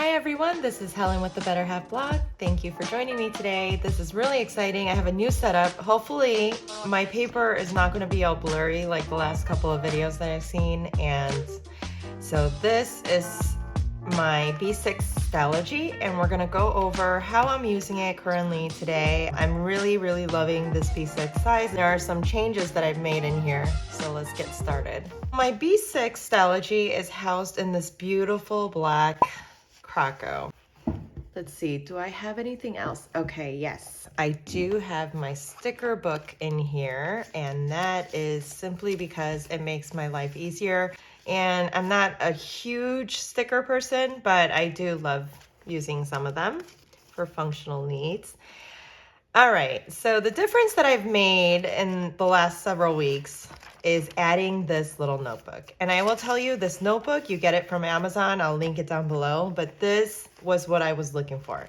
Hi everyone, this is Helen with the Better Half blog. Thank you for joining me today. This is really exciting. I have a new setup. Hopefully my paper is not going to be all blurry like the last couple of videos that I've seen. And so this is my B6 Stalogy, and we're going to go over how I'm using it currently today. I'm really loving this B6 size. There are some changes that I've made in here, so let's get started. My B6 Stalogy is housed in this beautiful black Krakow. Let's see, do I have anything else? Okay, yes, I do have my sticker book in here, and that is simply because it makes my life easier. And I'm not a huge sticker person, but I do love using some of them for functional needs. All right, so the difference that I've made in the last several weeks is adding this little notebook. And I will tell you, this notebook, you get it from Amazon. I'll link it down below, but this was what I was looking for.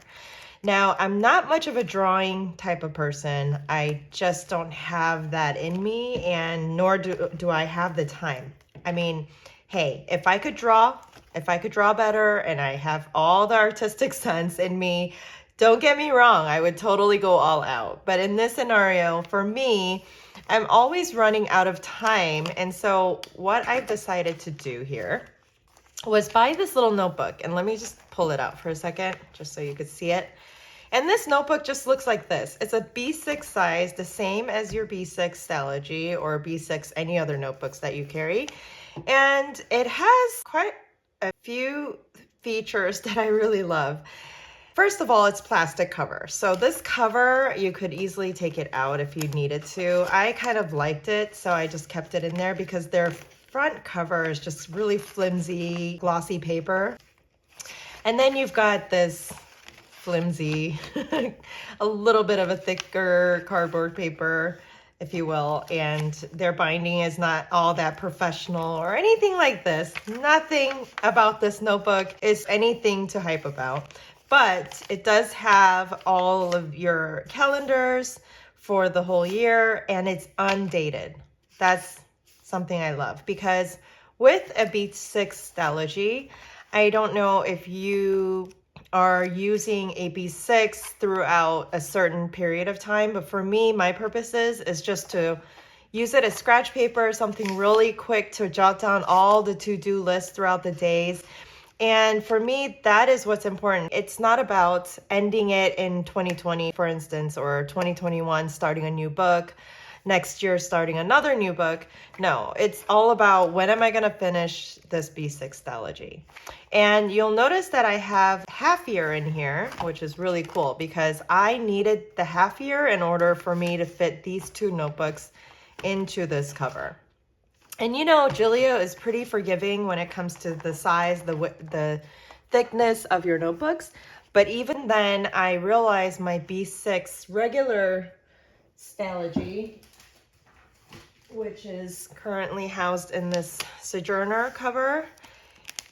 Now, I'm not much of a drawing type of person. I just don't have that in me, and nor do I have the time. I mean, hey, if I could draw better and I have all the artistic sense in me, don't get me wrong, I would totally go all out. But in this scenario, for me, I'm always running out of time. And so what I've decided to do here was buy this little notebook. And let me just pull it out for a second, just so you could see it. And this notebook just looks like this. It's a B6 size, the same as your B6 Stalogy or B6 any other notebooks that you carry. And it has quite a few features that I really love. First of all, it's plastic cover. So this cover, you could easily take it out if you needed to. I kind of liked it, so I just kept it in there because their front cover is just really flimsy, glossy paper. And then you've got this flimsy, a little bit of a thicker cardboard paper, if you will, and their binding is not all that professional or anything like this. Nothing about this notebook is anything to hype about, but it does have all of your calendars for the whole year, and it's undated. That's something I love, because with a B6 Stalogy, I don't know if you are using a B6 throughout a certain period of time, but for me, my purposes is just to use it as scratch paper, something really quick to jot down all the to-do lists throughout the days. And for me, that is what's important. It's not about ending it in 2020, for instance, or 2021, starting a new book, next year starting another new book. No, it's all about when am I going to finish this B6 Stalogy. And you'll notice that I have half year in here, which is really cool because I needed the half year in order for me to fit these two notebooks into this cover. And you know, Julia is pretty forgiving when it comes to the size, the thickness of your notebooks. But even then, I realized my B6 regular Stalogy, which is currently housed in this Sojourner cover,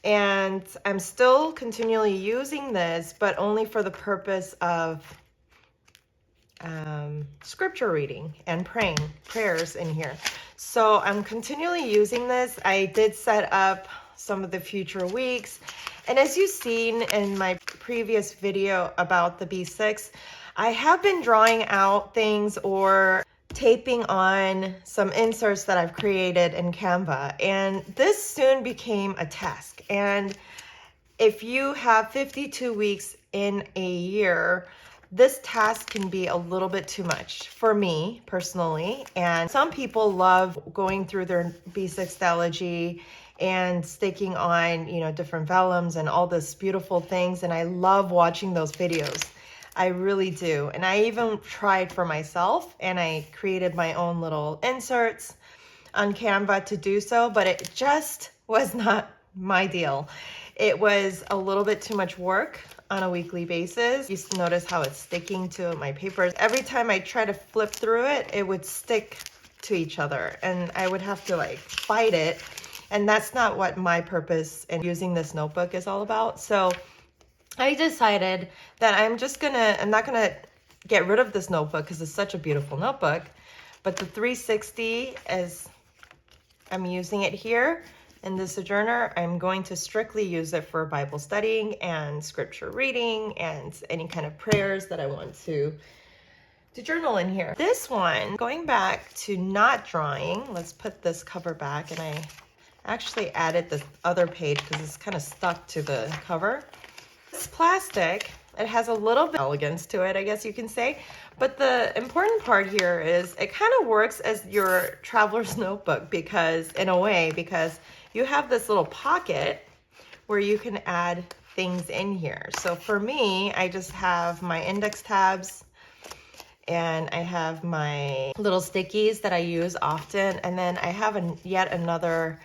and I'm still continually using this, but only for the purpose of scripture reading and prayers in here. So I'm continually using this. I did set up some of the future weeks, and as you've seen in my previous video about the B6, I have been drawing out things or taping on some inserts that I've created in Canva, and this soon became a task. And if you have 52 weeks in a year, this task can be a little bit too much for me personally. And some people love going through their B6 Stalogy and sticking on, you know, different vellums and all this beautiful things. And I love watching those videos. I really do. And I even tried for myself, and I created my own little inserts on Canva to do so, but it just was not my deal. It was a little bit too much work on a weekly basis. You notice how it's sticking to my papers. Every time I try to flip through it, it would stick to each other, and I would have to like fight it. And that's not what my purpose in using this notebook is all about. So I decided that I'm not gonna get rid of this notebook because it's such a beautiful notebook, but the 360, as I'm using it here, in the Sojourner, I'm going to strictly use it for Bible studying and scripture reading and any kind of prayers that I want to journal in here. This one, going back to not drawing, let's put this cover back, and I actually added the other page because it's kind of stuck to the cover. It's plastic. It has a little bit of elegance to it, I guess you can say. But the important part here is it kind of works as your traveler's notebook because you have this little pocket where you can add things in here. So for me, I just have my index tabs and I have my little stickies that I use often. And then I have yet another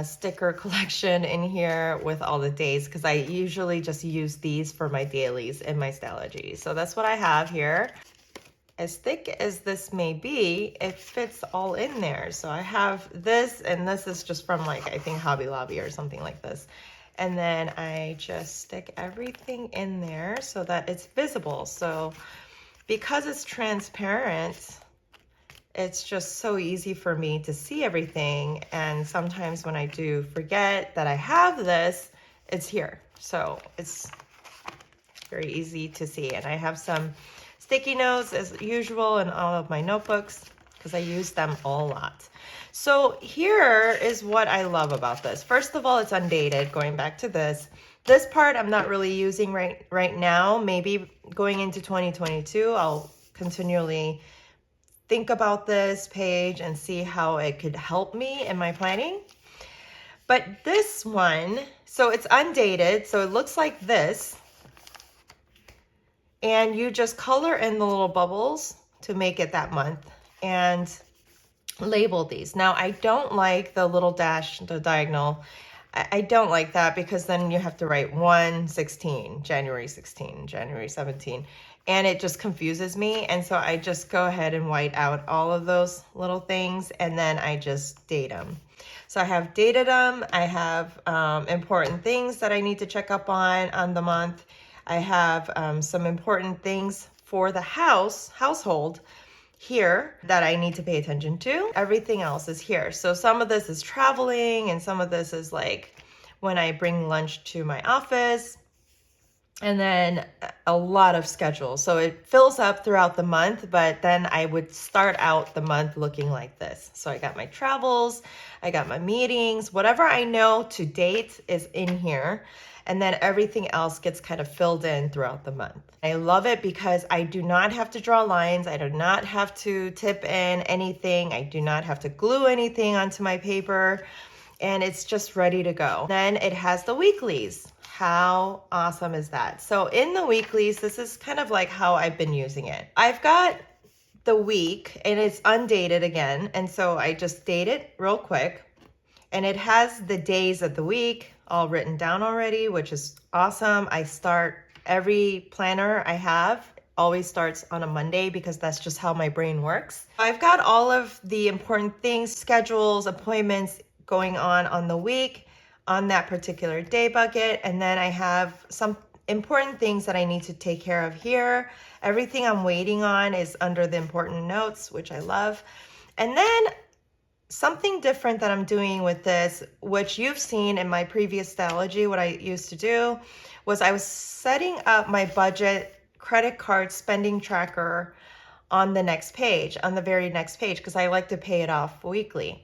sticker collection in here with all the days because I usually just use these for my dailies in my Stalogy. So that's what I have here. As thick as this may be, it fits all in there. So I have this, and this is just from like, I think Hobby Lobby or something like this. And then I just stick everything in there so that it's visible. So because it's transparent, it's just so easy for me to see everything. And sometimes when I do forget that I have this, it's here. So it's very easy to see. And I have some sticky notes as usual in all of my notebooks because I use them a lot. So here is what I love about this. First of all, it's undated, going back to this. This part I'm not really using right now. Maybe going into 2022, I'll continually think about this page and see how it could help me in my planning. But this one, so it's undated, so it looks like this. And you just color in the little bubbles to make it that month and label these. Now, I don't like the little dash, the diagonal. I don't like that because then you have to write 1/16, January 16, January 17, and it just confuses me. And so I just go ahead and white out all of those little things, and then I just date them. So I have dated them. I have important things that I need to check up on the month. I have some important things for the household here that I need to pay attention to. Everything else is here. So some of this is traveling, and some of this is like when I bring lunch to my office, and then a lot of schedules. So it fills up throughout the month, but then I would start out the month looking like this. So I got my travels, I got my meetings, whatever I know to date is in here. And then everything else gets kind of filled in throughout the month. I love it because I do not have to draw lines. I do not have to tip in anything. I do not have to glue anything onto my paper. And it's just ready to go. Then it has the weeklies. How awesome is that? So in the weeklies, this is kind of like how I've been using it. I've got the week and it's undated again. And so I just date it real quick. And it has the days of the week all written down already, which is awesome. I start every planner I have always starts on a Monday because that's just how my brain works. I've got all of the important things, schedules, appointments going on the week on that particular day bucket. And then I have some important things that I need to take care of here. Everything I'm waiting on is under the important notes, which I love. And then something different that I'm doing with this, which you've seen in my previous Stalogy, what I used to do was I was setting up my budget credit card spending tracker on the next page, on the very next page, because I like to pay it off weekly.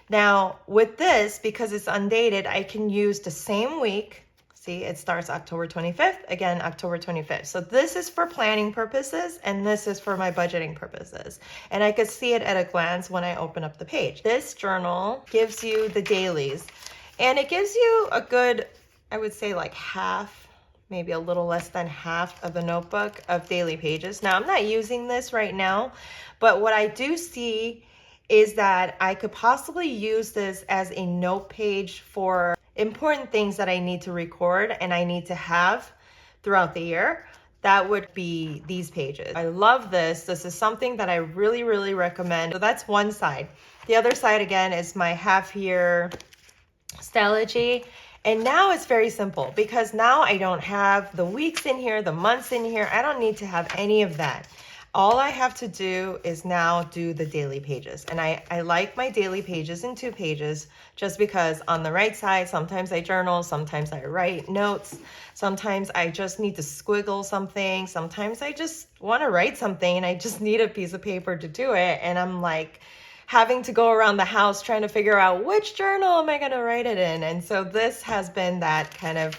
Now with this, because it's undated, I can use the same week. See, it starts October 25th, again, October 25th. So this is for planning purposes, and this is for my budgeting purposes. And I could see it at a glance when I open up the page. This journal gives you the dailies, and it gives you a good, I would say like half, maybe a little less than half of the notebook of daily pages. Now, I'm not using this right now, but what I do see is that I could possibly use this as a note page for important things that I need to record and I need to have throughout the year. That would be these pages. I love this. This is something that I really, really recommend. So that's one side. The other side, again, is my half-year Stalogy. And now it's very simple because now I don't have the weeks in here, the months in here. I don't need to have any of that. All I have to do is now do the daily pages. And I like my daily pages in 2 pages just because on the right side, sometimes I journal, sometimes I write notes, sometimes I just need to squiggle something, sometimes I just want to write something and I just need a piece of paper to do it. And I'm like having to go around the house trying to figure out which journal am I going to write it in. And so this has been that kind of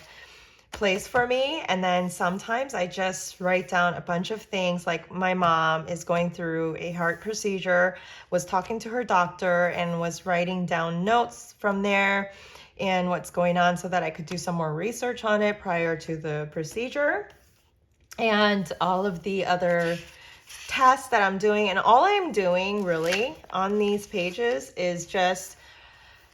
place for me. And then sometimes I just write down a bunch of things, like my mom is going through a heart procedure, was talking to her doctor and was writing down notes from there and what's going on so that I could do some more research on it prior to the procedure, and all of the other tasks that I'm doing. And all I'm doing really on these pages is just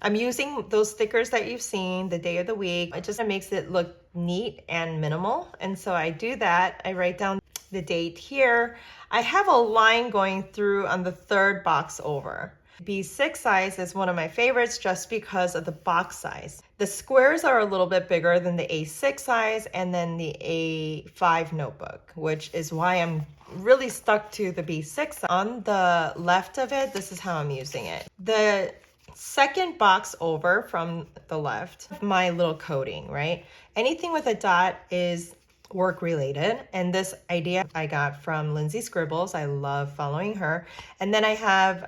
I'm using those stickers that you've seen, the day of the week. It just makes it look neat and minimal. And so I do that. I write down the date here. I have a line going through on the 3rd box over. B6 size is one of my favorites just because of the box size. The squares are a little bit bigger than the A6 size and then the A5 notebook, which is why I'm really stuck to the B6. On the left of it, this is how I'm using it. The 2nd box over from the left, my little coding, right? Anything with a dot is work related. And this idea I got from Lindsay Scribbles. I love following her. And then I have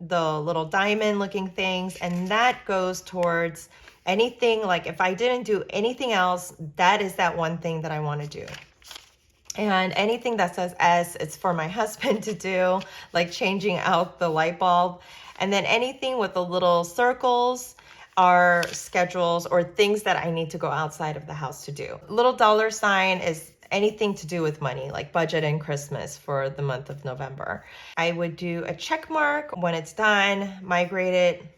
the little diamond looking things, and that goes towards anything, like if I didn't do anything else, that is that one thing that I want to do. And anything that says S, it's for my husband to do, like changing out the light bulb. And then anything with the little circles are schedules or things that I need to go outside of the house to do. Little dollar sign is anything to do with money, like budget and Christmas for the month of November. I would do a check mark when it's done, migrate it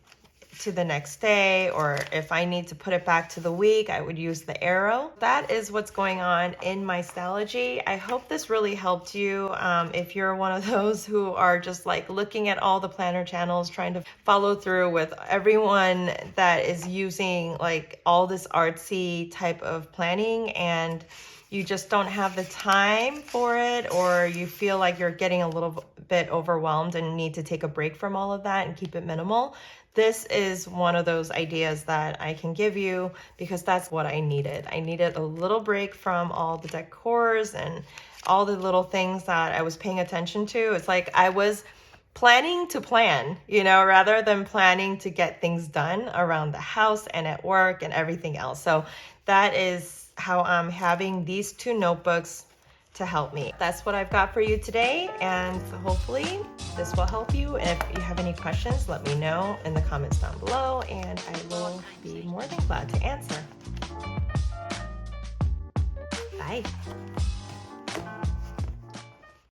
to the next day, or if I need to put it back to the week, I would use the arrow. That is what's going on in my Stalogy. I hope this really helped you. If you're one of those who are just like looking at all the planner channels, trying to follow through with everyone that is using like all this artsy type of planning, and you just don't have the time for it, or you feel like you're getting a little bit overwhelmed and need to take a break from all of that and keep it minimal, this is one of those ideas that I can give you because that's what I needed. I needed a little break from all the decors and all the little things that I was paying attention to. It's like I was planning to plan, you know, rather than planning to get things done around the house and at work and everything else. So that is how I'm having these 2 notebooks to help me. That's what I've got for you today, and hopefully this will help you. And if you have any questions, let me know in the comments down below, and I will be more than glad to answer. Bye.